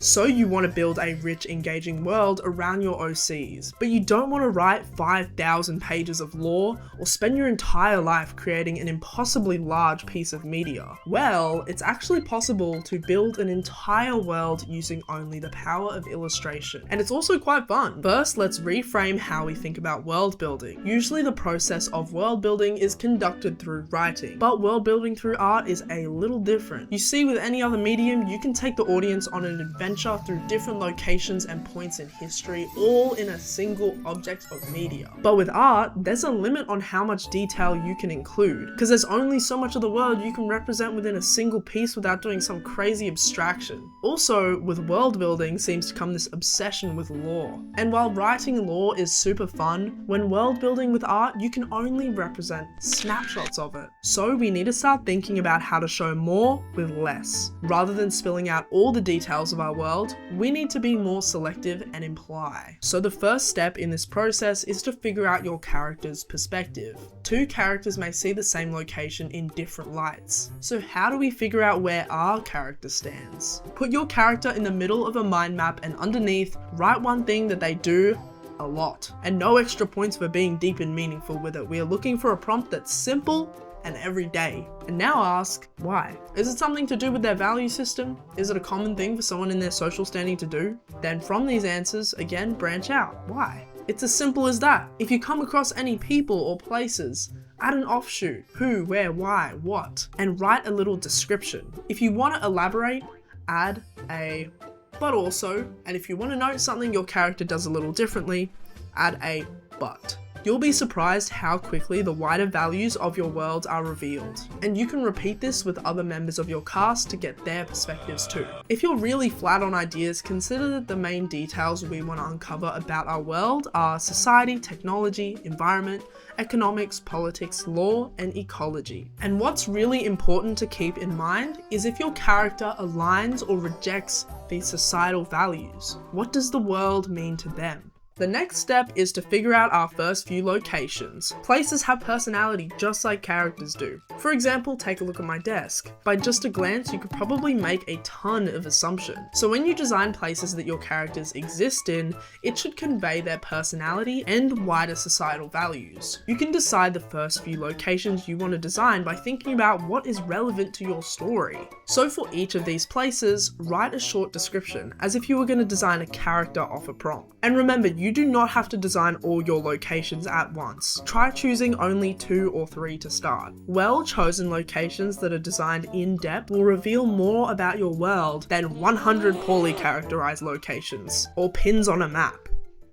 So you want to build a rich, engaging world around your OCs, but you don't want to write 5,000 pages of lore or spend your entire life creating an impossibly large piece of media. Well, it's actually possible to build an entire world using only the power of illustration, and it's also quite fun. First, let's reframe how we think about world building. Usually the process of world building is conducted through writing, but world building through art is a little different. You see, with any other medium, you can take the audience on an adventure through different locations and points in history, all in a single object of media. But with art, there's a limit on how much detail you can include, because there's only so much of the world you can represent within a single piece without doing some crazy abstraction. Also, with world building seems to come this obsession with lore. And while writing lore is super fun, when world building with art, you can only represent snapshots of it. So we need to start thinking about how to show more with less. Rather than spilling out all the details of our world, we need to be more selective and imply. So the first step in this process is to figure out your character's perspective. Two characters may see the same location in different lights. So how do we figure out where our character stands? Put your character in the middle of a mind map, and underneath, write one thing that they do a lot. And no extra points for being deep and meaningful with it. We are looking for a prompt that's simple and everyday. And now ask, why? Is it something to do with their value system? Is it a common thing for someone in their social standing to do? Then from these answers, again, branch out. Why? It's as simple as that. If you come across any people or places, add an offshoot, who, where, why, what, and write a little description. If you want to elaborate, add a but also, and if you want to note something your character does a little differently, add a but. You'll be surprised how quickly the wider values of your world are revealed, and you can repeat this with other members of your cast to get their perspectives too. If you're really flat on ideas, consider that the main details we want to uncover about our world are society, technology, environment, economics, politics, law, and ecology. And what's really important to keep in mind is if your character aligns or rejects these societal values, what does the world mean to them? The next step is to figure out our first few locations. Places have personality just like characters do. For example, take a look at my desk. By just a glance, you could probably make a ton of assumptions. So when you design places that your characters exist in, it should convey their personality and wider societal values. You can decide the first few locations you want to design by thinking about what is relevant to your story. So for each of these places, write a short description as if you were going to design a character off a prompt. And remember, you do not have to design all your locations at once. Try choosing only 2 or 3 to start. Well-chosen locations that are designed in depth will reveal more about your world than 100 poorly characterized locations or pins on a map.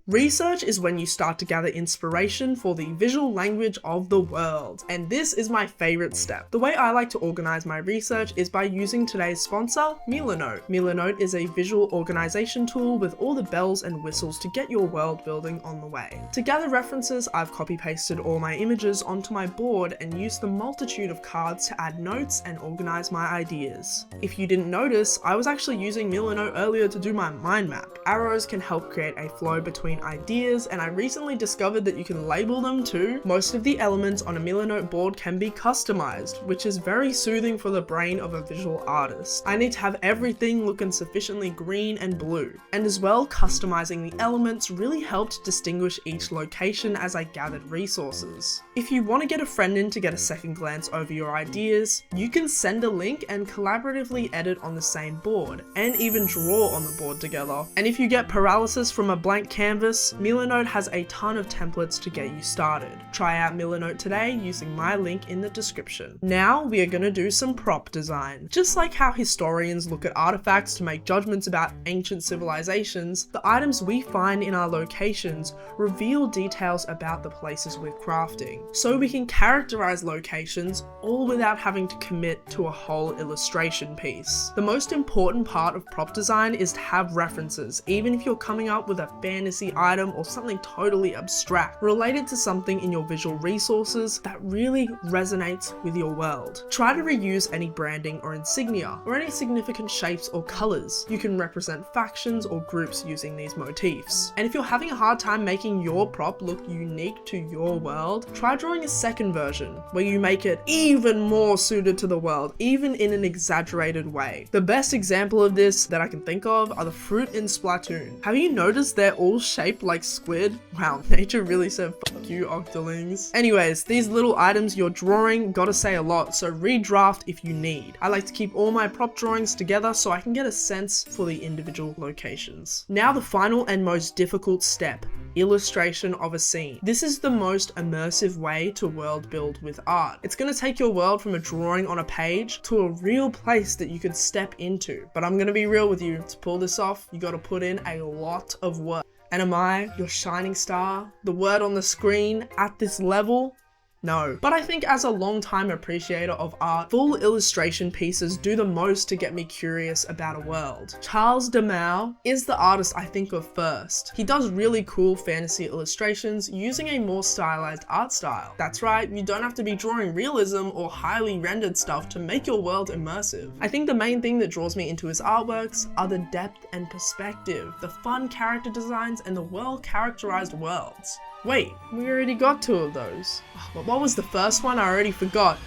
Research is when you start to gather inspiration for the visual language of the world, and this is my favorite step. The way I like to organize my research is by using today's sponsor, Milanote. Milanote is a visual organization tool with all the bells and whistles to get your world building on the way. To gather references, I've copy-pasted all my images onto my board and used the multitude of cards to add notes and organize my ideas. If you didn't notice, I was actually using Milanote earlier to do my mind map. Arrows can help create a flow between ideas, and I recently discovered that you can label them too. Most of the elements on a Milanote board can be customized, which is very soothing for the brain of a visual artist. I need to have everything looking sufficiently green and blue, and as well, customizing the elements really helped distinguish each location as I gathered resources. If you want to get a friend in to get a second glance over your ideas, you can send a link and collaboratively edit on the same board, and even draw on the board together. And if you get paralysis from a blank canvas, Milanote has a ton of templates to get you started. Try out Milanote today using my link in the description. Now we are going to do some prop design. Just like how historians look at artifacts to make judgments about ancient civilizations, the items we find in our locations reveal details about the places we're crafting. So we can characterize locations all without having to commit to a whole illustration piece. The most important part of prop design is to have references, even if you're coming up with a fantasy item or something totally abstract, related to something in your visual resources that really resonates with your world. Try to reuse any branding or insignia, or any significant shapes or colors. You can represent factions or groups using these motifs. And if you're having a hard time making your prop look unique to your world, try drawing a second version, where you make it even more suited to the world, even in an exaggerated way. The best example of this that I can think of are the fruit in Splatoon. Have you noticed they're all shaped like squid? Wow, nature really said fuck you, Octolings. Anyways, these little items you're drawing gotta say a lot, so redraft if you need. I like to keep all my prop drawings together so I can get a sense for the individual locations. Now the final and most difficult step, illustration of a scene. This is the most immersive way to world build with art. It's gonna take your world from a drawing on a page to a real place that you could step into. But I'm gonna be real with you, to pull this off, you gotta put in a lot of work. And am I your shining star? The word on the screen at this level? No. But I think as a long-time appreciator of art, full illustration pieces do the most to get me curious about a world. Charles Demau is the artist I think of first. He does really cool fantasy illustrations using a more stylized art style. That's right, you don't have to be drawing realism or highly rendered stuff to make your world immersive. I think the main thing that draws me into his artworks are the depth and perspective, the fun character designs, and the well-characterized worlds. Wait, we already got 2 of those. But what was the first one? I already forgot.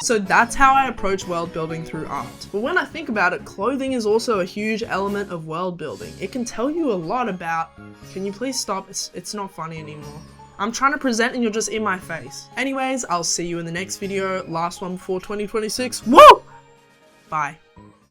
So that's how I approach world building through art. But when I think about it, clothing is also a huge element of world building. It can tell you a lot about... Can you please stop? It's not funny anymore. I'm trying to present and you're just in my face. Anyways, I'll see you in the next video. Last one before 2026. Woo! Bye.